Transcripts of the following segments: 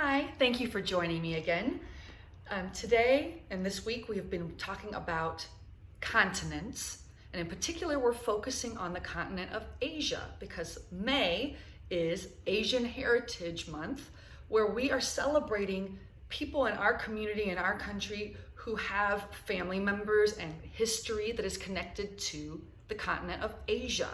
Hi, thank you for joining me again. Today and this week we have been talking about continents, and in particular we're focusing on the continent of Asia because May is Asian Heritage Month, where we are celebrating people in our community, in our country, who have family members and history that is connected to the continent of Asia.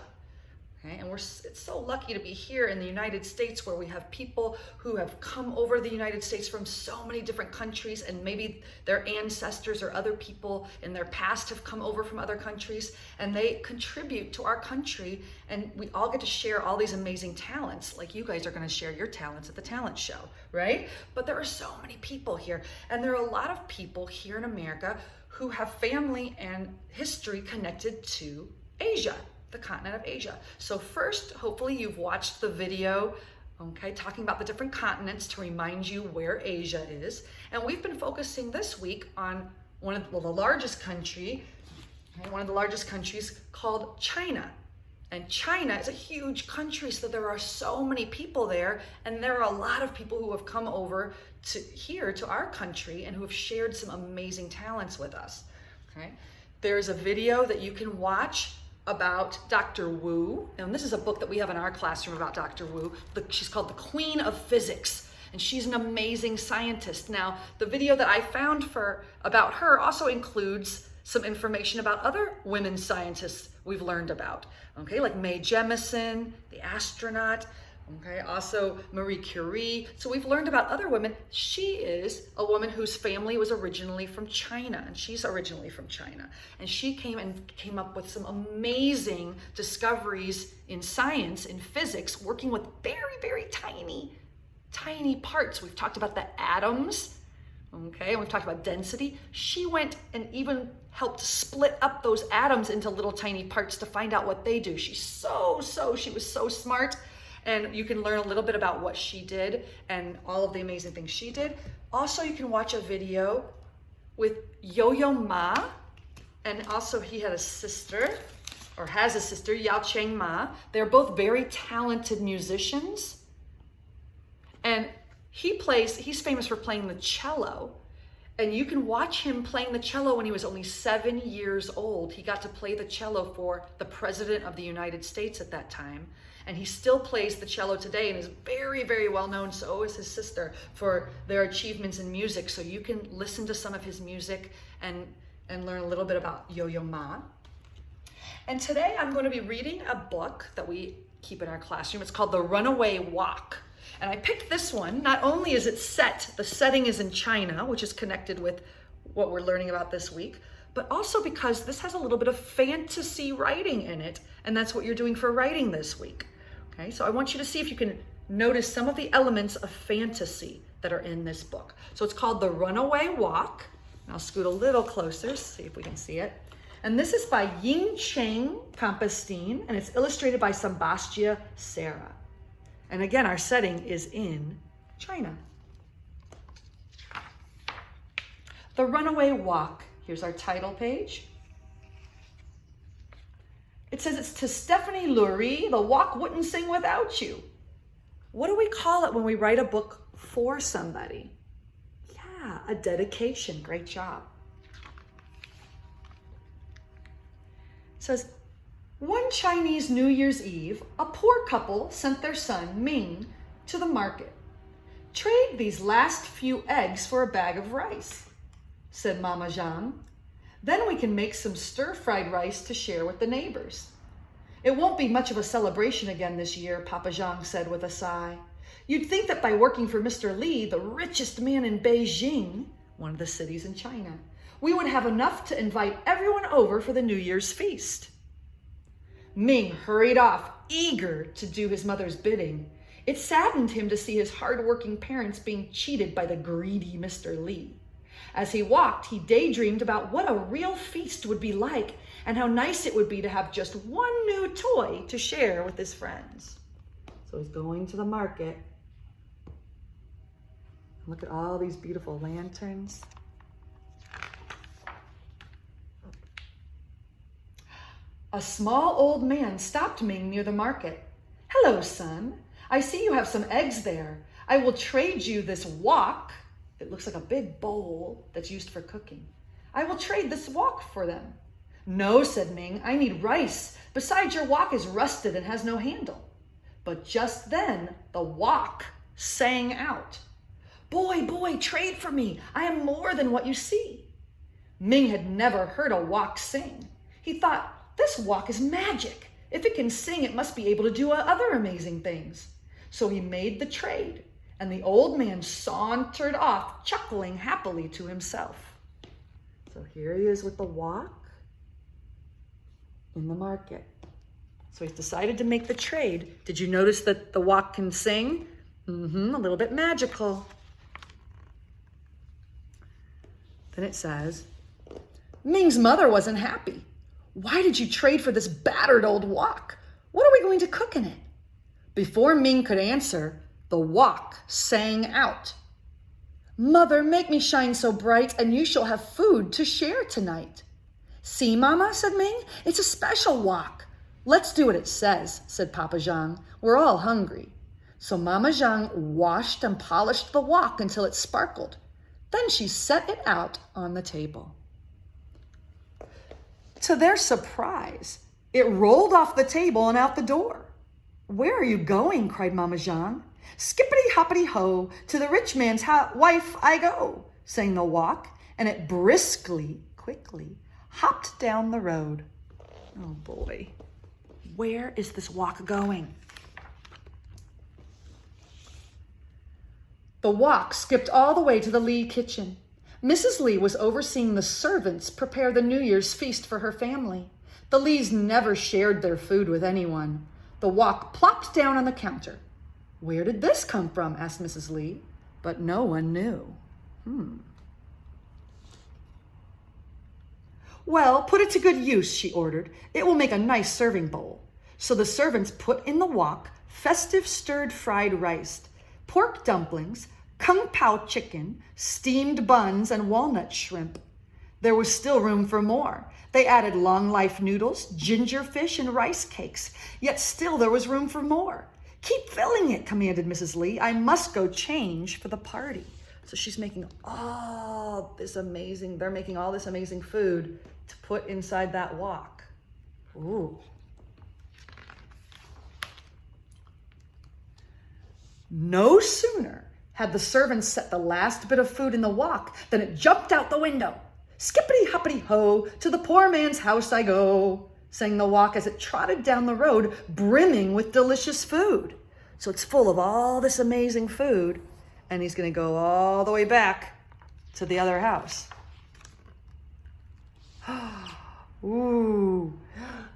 Okay? And it's so lucky to be here in the United States, where we have people who have come over the United States from so many different countries, and maybe their ancestors or other people in their past have come over from other countries, and they contribute to our country, and we all get to share all these amazing talents, like you guys are going to share your talents at the talent show, right? But there are so many people here, and there are a lot of people here in America who have family and history connected to Asia, the continent of Asia. So first, hopefully you've watched the video, okay, talking about the different continents to remind you where Asia is. And we've been focusing this week on one of the largest countries called China. And China is a huge country, so there are so many people there, and there are a lot of people who have come over to here to our country and who have shared some amazing talents with us. Okay, there's a video that you can watch about Dr. Wu, and this is a book that we have in our classroom about Dr. Wu. She's called The Queen of Physics, and she's an amazing scientist. Now, the video that I found about her also includes some information about other women scientists we've learned about, okay, like Mae Jemison, the astronaut, okay, also Marie Curie. So we've learned about other women. She is a woman whose family was originally from China, and she's originally from China. And she came up with some amazing discoveries in science, in physics, working with very, very tiny parts. We've talked about the atoms, okay, and we've talked about density. She went and even helped split up those atoms into little tiny parts to find out what they do. She was so smart. And you can learn a little bit about what she did and all of the amazing things she did. Also, you can watch a video with Yo-Yo Ma, and also he had a sister, or has a sister, Yao Cheng Ma. They're both very talented musicians. And he's famous for playing the cello. And you can watch him playing the cello when he was only 7 years old. He got to play the cello for the President of the United States at that time. And he still plays the cello today and is very, very well known. So is his sister, for their achievements in music. So you can listen to some of his music and learn a little bit about Yo-Yo Ma. And today I'm going to be reading a book that we keep in our classroom. It's called The Runaway Walk. And I picked this one. Not only is it the setting is in China, which is connected with what we're learning about this week, but also because this has a little bit of fantasy writing in it. And that's what you're doing for writing this week. Okay, so I want you to see if you can notice some of the elements of fantasy that are in this book. So it's called The Runaway Walk. And I'll scoot a little closer, see if we can see it. And this is by Ying Cheng Campestine, and it's illustrated by Sambastia Serra. And again, our setting is in China. The Runaway Walk. Here's our title page. It says it's to Stephanie Lurie, the walk wouldn't sing without you. What do we call it when we write a book for somebody? Yeah, a dedication. Great job. It says, one Chinese New Year's Eve, a poor couple sent their son, Ming, to the market. Trade these last few eggs for a bag of rice, said Mama Zhang. Then we can make some stir-fried rice to share with the neighbors. It won't be much of a celebration again this year, Papa Zhang said with a sigh. You'd think that by working for Mr. Li, the richest man in Beijing, one of the cities in China, we would have enough to invite everyone over for the New Year's feast. Ming hurried off, eager to do his mother's bidding. It saddened him to see his hard-working parents being cheated by the greedy Mr. Li. As he walked, he daydreamed about what a real feast would be like and how nice it would be to have just one new toy to share with his friends. So he's going to the market. Look at all these beautiful lanterns. A small old man stopped Ming near the market. Hello, son. I see you have some eggs there. I will trade you this wok. It looks like a big bowl that's used for cooking. I will trade this wok for them. No, said Ming, I need rice. Besides, your wok is rusted and has no handle. But just then, the wok sang out, Boy, boy, trade for me. I am more than what you see. Ming had never heard a wok sing. He thought, this wok is magic. If it can sing, it must be able to do other amazing things. So he made the trade, and the old man sauntered off, chuckling happily to himself. So here he is with the wok in the market. So he's decided to make the trade. Did you notice that the wok can sing? A little bit magical. Then it says, Ming's mother wasn't happy. Why did you trade for this battered old wok? What are we going to cook in it? Before Ming could answer, the wok sang out, Mother, make me shine so bright, and you shall have food to share tonight. See, Mama, said Ming, it's a special wok. Let's do what it says, said Papa Zhang. We're all hungry. So Mama Zhang washed and polished the wok until it sparkled. Then she set it out on the table. To their surprise, it rolled off the table and out the door. Where are you going? Cried Mama Zhang. Skippity-hoppity-ho, to the rich man's wife I go, sang the wok, and it briskly, quickly, hopped down the road. Oh boy, where is this wok going? The wok skipped all the way to the Lee kitchen. Mrs. Lee was overseeing the servants prepare the New Year's feast for her family. The Lees never shared their food with anyone. The wok plopped down on the counter. Where did this come from? Asked Mrs. Lee, but no one knew. Well, put it to good use, she ordered. It will make a nice serving bowl. So the servants put in the wok festive stirred fried rice, pork dumplings, kung pao chicken, steamed buns, and walnut shrimp. There was still room for more. They added long life noodles, ginger fish, and rice cakes. Yet still there was room for more. Keep filling it, commanded Mrs. Lee. I must go change for the party. So she's making they're making all this amazing food to put inside that wok. Ooh. No sooner had the servants set the last bit of food in the wok than it jumped out the window. Skippity-hoppity-ho, to the poor man's house I go, sang the wok as it trotted down the road, brimming with delicious food. So it's full of all this amazing food, and he's going to go all the way back to the other house. Ooh.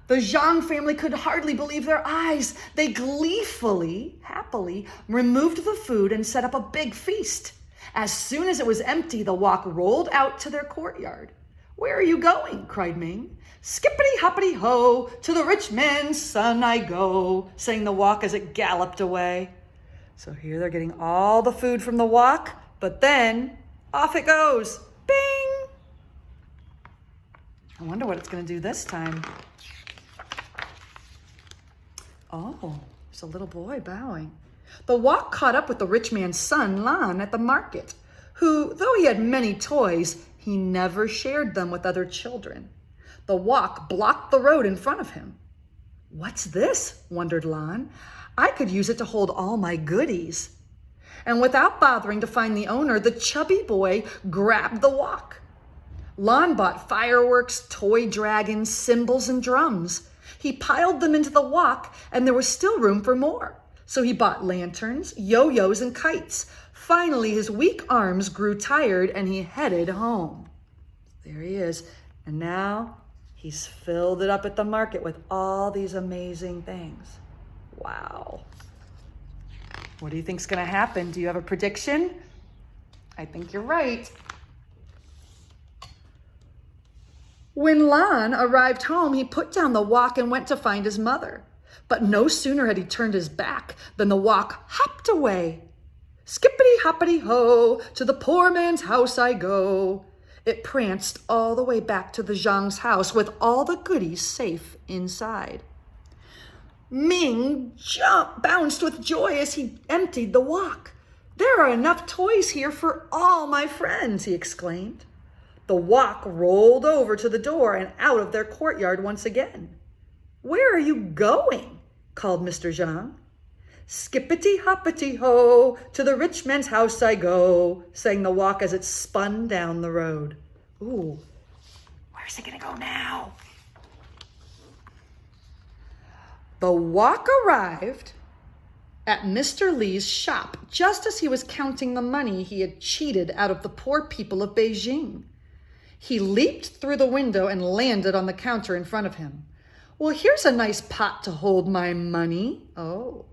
The Zhang family could hardly believe their eyes. They gleefully, happily, removed the food and set up a big feast. As soon as it was empty, the wok rolled out to their courtyard. Where are you going? Cried Ming. Skippity-hoppity-ho, to the rich man's son I go, sang the wok as it galloped away. So here they're getting all the food from the wok, but then off it goes. Bing! I wonder what it's going to do this time. Oh, there's a little boy bowing. The wok caught up with the rich man's son, Lan, at the market, who, though he had many toys, he never shared them with other children. The wok blocked the road in front of him. What's this? Wondered Lan. I could use it to hold all my goodies. And without bothering to find the owner, the chubby boy grabbed the wok. Lan bought fireworks, toy dragons, cymbals, and drums. He piled them into the wok, and there was still room for more. So he bought lanterns, yo-yos, and kites. Finally, his weak arms grew tired, and he headed home. There he is. And now he's filled it up at the market with all these amazing things. Wow. What do you think's going to happen? Do you have a prediction? I think you're right. When Lan arrived home, he put down the wok and went to find his mother. But no sooner had he turned his back than the wok hopped away. Skippity-hoppity-ho, to the poor man's house I go. It pranced all the way back to the Zhang's house with all the goodies safe inside. Ming bounced with joy as he emptied the wok. There are enough toys here for all my friends, he exclaimed. The wok rolled over to the door and out of their courtyard once again. Where are you going? Called Mr. Zhang. Skippity-hoppity-ho, to the rich man's house I go, sang the wok as it spun down the road. Ooh, where's it gonna go now? The wok arrived at Mr. Li's shop just as he was counting the money he had cheated out of the poor people of Beijing. He leaped through the window and landed on the counter in front of him. Well, here's a nice pot to hold my money. Oh.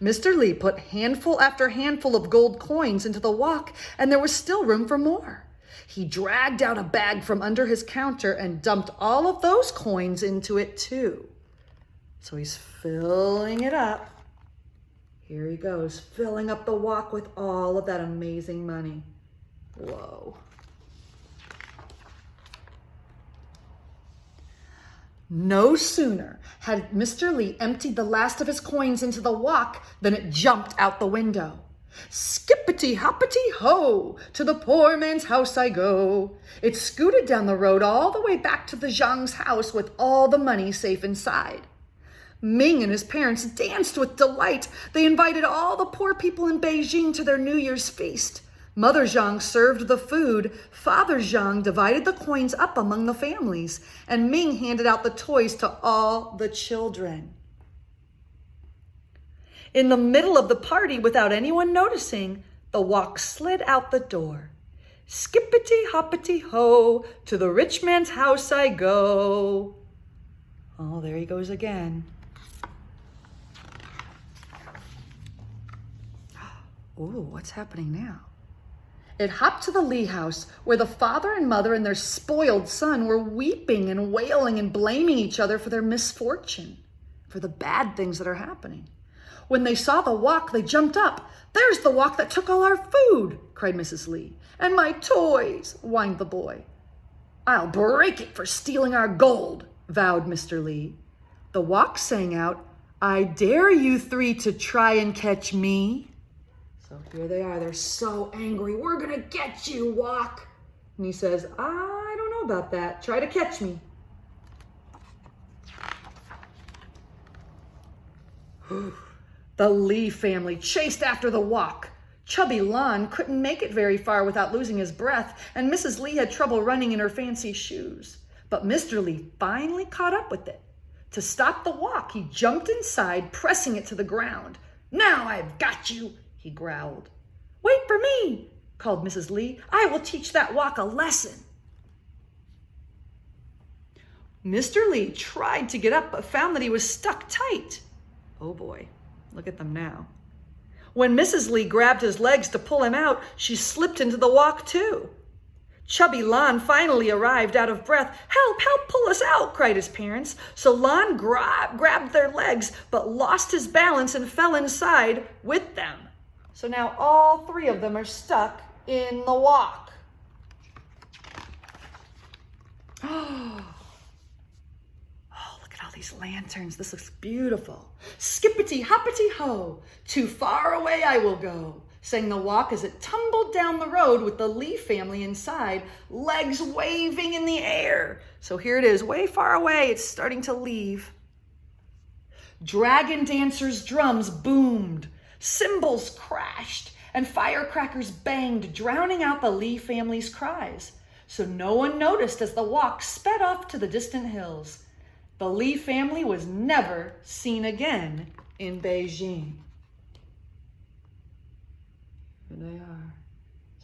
Mr. Li put handful after handful of gold coins into the wok, and there was still room for more. He dragged out a bag from under his counter and dumped all of those coins into it too. So he's filling it up. Here he goes, filling up the wok with all of that amazing money. Whoa. No sooner had Mr. Li emptied the last of his coins into the wok than it jumped out the window. Skippity-hoppity-ho, to the poor man's house I go. It scooted down the road all the way back to the Zhang's house with all the money safe inside. Ming and his parents danced with delight. They invited all the poor people in Beijing to their New Year's feast. Mother Zhang served the food, Father Zhang divided the coins up among the families, and Ming handed out the toys to all the children. In the middle of the party, without anyone noticing, the wok slid out the door. Skippity-hoppity-ho, to the rich man's house I go. Oh, there he goes again. Ooh, what's happening now? It hopped to the Li house, where the father and mother and their spoiled son were weeping and wailing and blaming each other for their misfortune, for the bad things that are happening. When they saw the wok, they jumped up. There's the wok that took all our food, cried Mrs. Li. And my toys, whined the boy. I'll break it for stealing our gold, vowed Mr. Li. The wok sang out, I dare you three to try and catch me. So here they are. They're so angry. We're going to get you, wok. And he says, I don't know about that. Try to catch me. The Li family chased after the wok. Chubby Lon couldn't make it very far without losing his breath, and Mrs. Li had trouble running in her fancy shoes. But Mr. Li finally caught up with it. To stop the wok, he jumped inside, pressing it to the ground. Now I've got you, he growled. Wait for me, called Mrs. Li. I will teach that wok a lesson. Mr. Li tried to get up, but found that he was stuck tight. Oh boy, look at them now. When Mrs. Li grabbed his legs to pull him out, she slipped into the wok too. Chubby Lon finally arrived out of breath. Help, help, pull us out, cried his parents. So Lon grabbed their legs, but lost his balance and fell inside with them. So now all three of them are stuck in the wok. Oh, look at all these lanterns. This looks beautiful. Skippity-hoppity-ho, too far away I will go, sang the wok as it tumbled down the road with the Li family inside, legs waving in the air. So here it is, way far away. It's starting to leave. Dragon dancers' drums boomed. Cymbals crashed and firecrackers banged, drowning out the Li family's cries. So no one noticed as the wok sped off to the distant hills. The Li family was never seen again in Beijing. Here they are.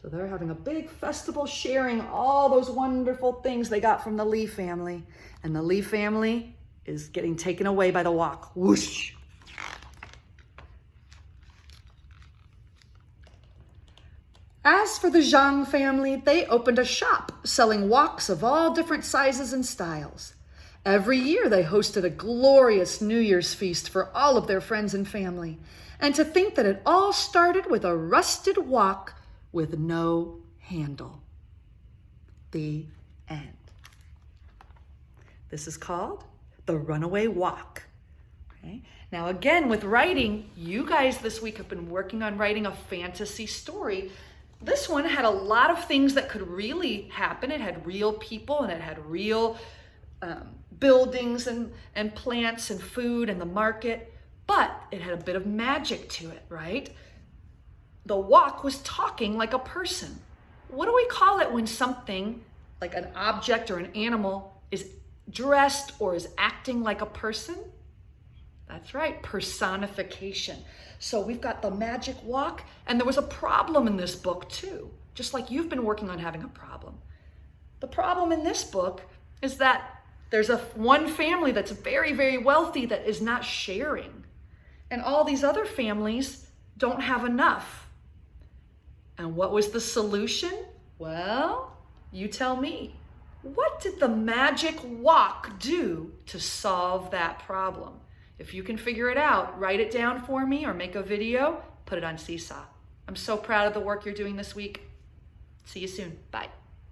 So they're having a big festival, sharing all those wonderful things they got from the Li family. And the Li family is getting taken away by the wok. Whoosh! As for the Zhang family, they opened a shop selling woks of all different sizes and styles. Every year they hosted a glorious New Year's feast for all of their friends and family. And to think that it all started with a rusted wok with no handle. The end. This is called The Runaway Wok. Okay? Now Now again, with writing, you guys this week have been working on writing a fantasy story. This one had a lot of things that could really happen. It had real people and it had real buildings and plants and food and the market, but it had a bit of magic to it, right? The walk was talking like a person. What do we call it when something, like an object or an animal, is dressed or is acting like a person? That's right, personification. So we've got the magic walk, and there was a problem in this book too, just like you've been working on having a problem. The problem in this book is that there's one family that's very, very wealthy that is not sharing, and all these other families don't have enough. And what was the solution? Well, you tell me. What did the magic walk do to solve that problem? If you can figure it out, write it down for me or make a video, put it on Seesaw. I'm so proud of the work you're doing this week. See you soon. Bye.